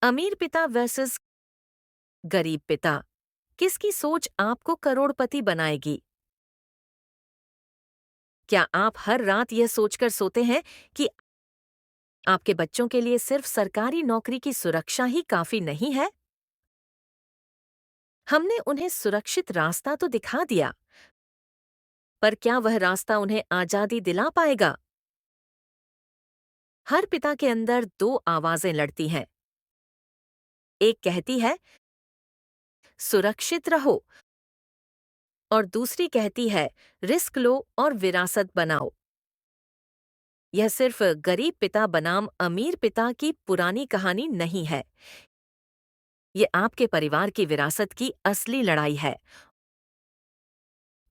अमीर पिता वर्सेस गरीब पिता। किसकी सोच आपको करोड़पति बनाएगी? क्या आप हर रात यह सोचकर सोते हैं कि आपके बच्चों के लिए सिर्फ सरकारी नौकरी की सुरक्षा ही काफी नहीं है? हमने उन्हें सुरक्षित रास्ता तो दिखा दिया, पर क्या वह रास्ता उन्हें आजादी दिला पाएगा? हर पिता के अंदर दो आवाजें लड़ती हैं। एक कहती है सुरक्षित रहो, और दूसरी कहती है रिस्क लो और विरासत बनाओ। यह सिर्फ गरीब पिता बनाम अमीर पिता की पुरानी कहानी नहीं है। ये आपके परिवार की विरासत की असली लड़ाई है।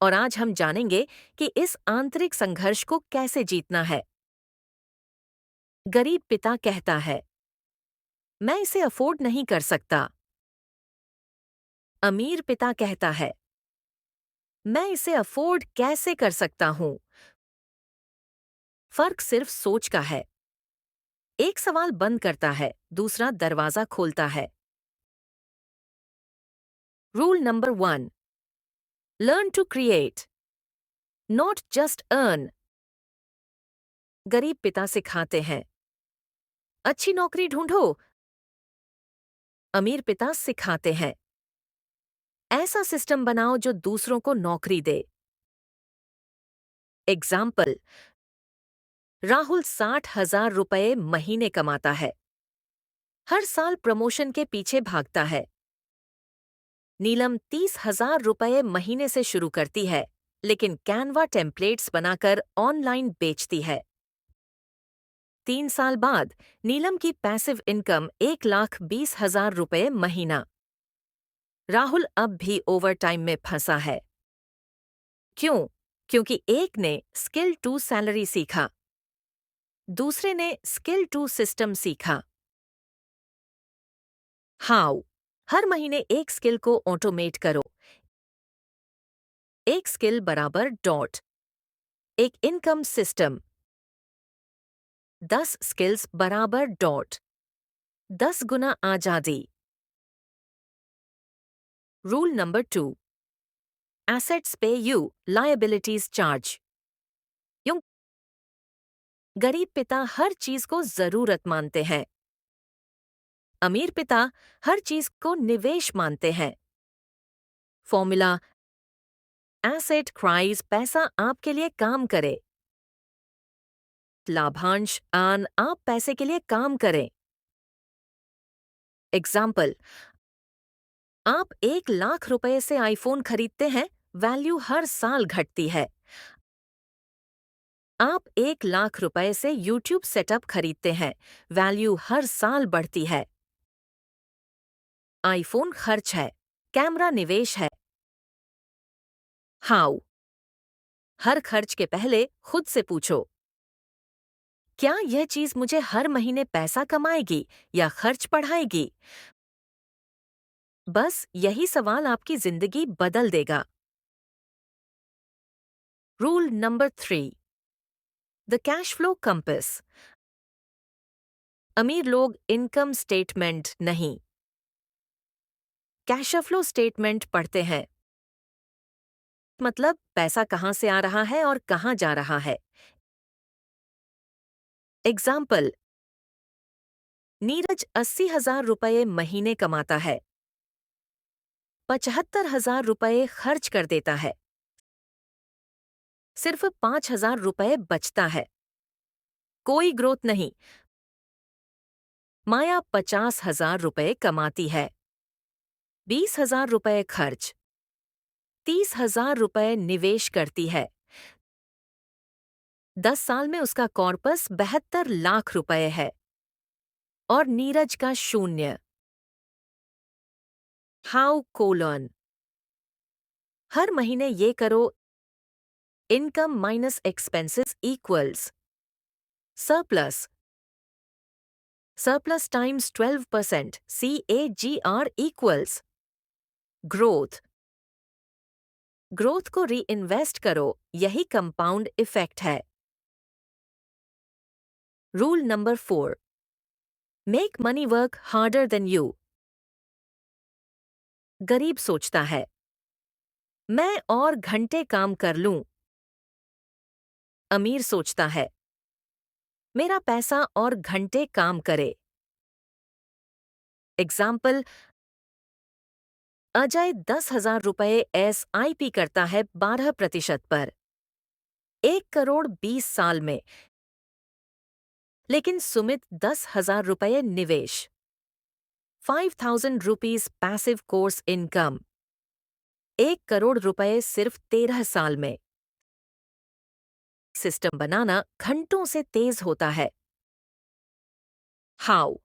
और आज हम जानेंगे कि इस आंतरिक संघर्ष को कैसे जीतना है। गरीब पिता कहता है, मैं इसे अफोर्ड नहीं कर सकता। अमीर पिता कहता है, मैं इसे अफोर्ड कैसे कर सकता हूं। फर्क सिर्फ सोच का है। एक सवाल बंद करता है, दूसरा दरवाजा खोलता है। Rule number 1, learn to create, not just earn. गरीब पिता सिखाते हैं, अच्छी नौकरी ढूंढो। अमीर पिता सिखाते हैं, ऐसा सिस्टम बनाओ जो दूसरों को नौकरी दे। एग्जाम्पल, राहुल 60,000 रुपये महीने कमाता है। हर साल प्रमोशन के पीछे भागता है। नीलम 30,000 रुपये महीने से शुरू करती है, लेकिन कैनवा टेम्पलेट्स बनाकर ऑनलाइन बेचती है। 3 साल बाद नीलम की पैसिव इनकम 1,20,000 रुपये महीना। राहुल अब भी ओवरटाइम में फंसा है। क्यों? क्योंकि एक ने स्किल टू सैलरी सीखा, दूसरे ने स्किल टू सिस्टम सीखा। हाउ? हर महीने एक स्किल को ऑटोमेट करो। एक स्किल बराबर डॉट, एक इनकम सिस्टम। 10 स्किल्स बराबर डॉट, 10 गुना आजादी। रूल नंबर 2, एसेट्स पे यू, लायबिलिटीज चार्ज। यूं गरीब पिता हर चीज को जरूरत मानते हैं। अमीर पिता हर चीज को निवेश मानते हैं। फॉर्मूला, एसेट क्राइज पैसा आपके लिए काम करे, लाभांश आन आप पैसे के लिए काम करें। एग्जाम्पल, आप 1,00,000 रुपए से आईफोन खरीदते हैं, वैल्यू हर साल घटती है। आप 1,00,000 रुपए से यूट्यूब सेटअप खरीदते हैं, वैल्यू हर साल बढ़ती है। आईफोन खर्च है, कैमरा निवेश है। हाउ? हर खर्च के पहले खुद से पूछो, क्या यह चीज मुझे हर महीने पैसा कमाएगी या खर्च बढ़ाएगी? बस यही सवाल आपकी जिंदगी बदल देगा। Rule number 3, the cash flow compass. अमीर लोग इनकम स्टेटमेंट नहीं, कैश फ्लो स्टेटमेंट पढ़ते हैं। मतलब पैसा कहां से आ रहा है और कहां जा रहा है। एग्जाम्पल, नीरज 80,000 रुपये महीने कमाता है, 75,000 रुपये खर्च कर देता है, सिर्फ 5,000 रुपये बचता है। कोई ग्रोथ नहीं। माया 50,000 रुपये कमाती है, 20,000 रुपये खर्च, 30,000 रुपये निवेश करती है। 10 साल में उसका कॉर्पस 72 लाख रुपए है और नीरज का 0। How colon? हर महीने ये करो, income minus expenses equals surplus, surplus times 12%, CAGR equals growth. Growth को री इन्वेस्ट करो, यही कंपाउंड इफेक्ट है। Rule number 4, make money work harder than you. गरीब सोचता है, मैं और घंटे काम कर लूं। अमीर सोचता है, मेरा पैसा और घंटे काम करे। एग्जाम्पल, अजय 10,000 रुपये SIP करता है 12% पर, 1 करोड़ 20 साल में। लेकिन सुमित 10,000 रुपये निवेश, 5,000 rupees passive course income, 1 crore रुपए सिर्फ 13 साल में। सिस्टम बनाना घंटों से तेज होता है। हाउ?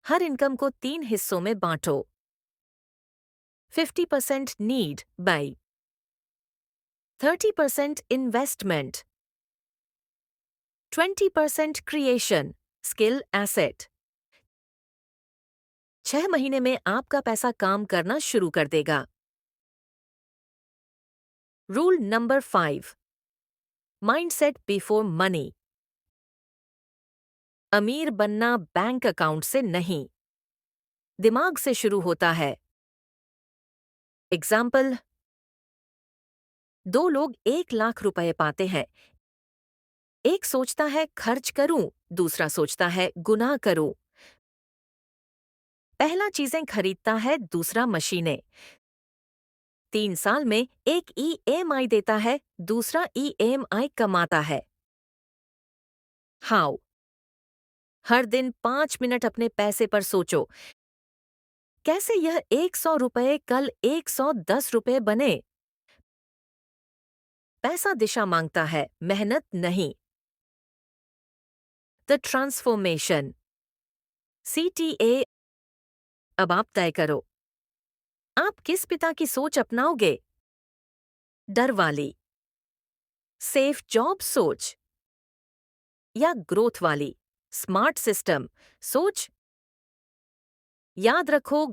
हर इनकम को 3 हिस्सों में बांटो। 50% need by, 30% investment, 20% creation skill asset. 6 महीने में आपका पैसा काम करना शुरू कर देगा। Rule number 5, mindset before money. अमीर बनना बैंक अकाउंट से नहीं, दिमाग से शुरू होता है। एग्जाम्पल, 2 लोग 1 लाख रुपए पाते हैं। एक सोचता है खर्च करूं, दूसरा सोचता है गुनाह करूं। पहला चीजें खरीदता है, दूसरा मशीनें। 3 साल में एक EMI देता है, दूसरा EMI कमाता है। हाउ? हर दिन 5 मिनट अपने पैसे पर सोचो, कैसे यह 100 रुपये कल 110 रुपये बने। पैसा दिशा मांगता है, मेहनत नहीं। The transformation CTA। अब आप तय करो, आप किस पिता की सोच अपनाओगे? डर वाली, सेफ जॉब सोच, या ग्रोथ वाली, स्मार्ट सिस्टम सोच? याद रखो,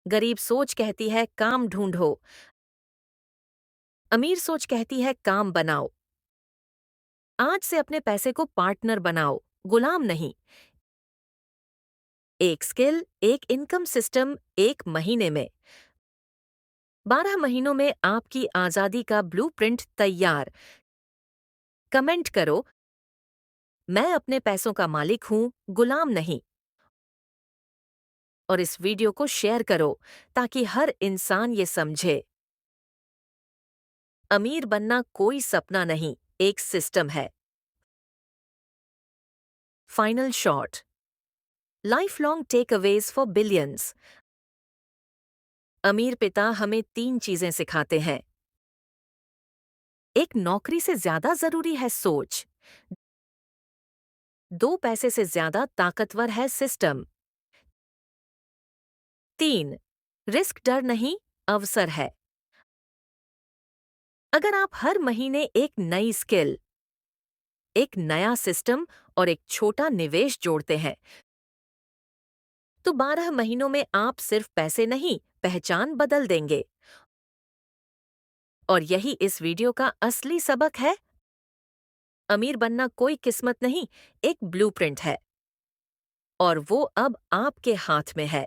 गरीब सोच कहती है काम ढूंढो, अमीर सोच कहती है काम बनाओ। आज से अपने पैसे को पार्टनर बनाओ, गुलाम नहीं। एक स्किल, एक इनकम सिस्टम, 1 महीने में। 12 महीनों में आपकी आजादी का ब्लूप्रिंट तैयार। कमेंट करो, मैं अपने पैसों का मालिक हूं, गुलाम नहीं। और इस वीडियो को शेयर करो ताकि हर इंसान ये समझे, अमीर बनना कोई सपना नहीं, एक सिस्टम है। Final shot, life long takeaways for billions. अमीर पिता हमें 3 चीजें सिखाते हैं। एक, नौकरी से ज्यादा जरूरी है सोच। 2, पैसे से ज्यादा ताकतवर है सिस्टम। 3, रिस्क डर नहीं, अवसर है। अगर आप हर महीने एक नई स्किल, एक नया सिस्टम और एक छोटा निवेश जोड़ते हैं, तो 12 महीनों में आप सिर्फ पैसे नहीं, पहचान बदल देंगे। और यही इस वीडियो का असली सबक है। अमीर बनना कोई किस्मत नहीं, एक ब्लूप्रिंट है। और वो अब आपके हाथ में है।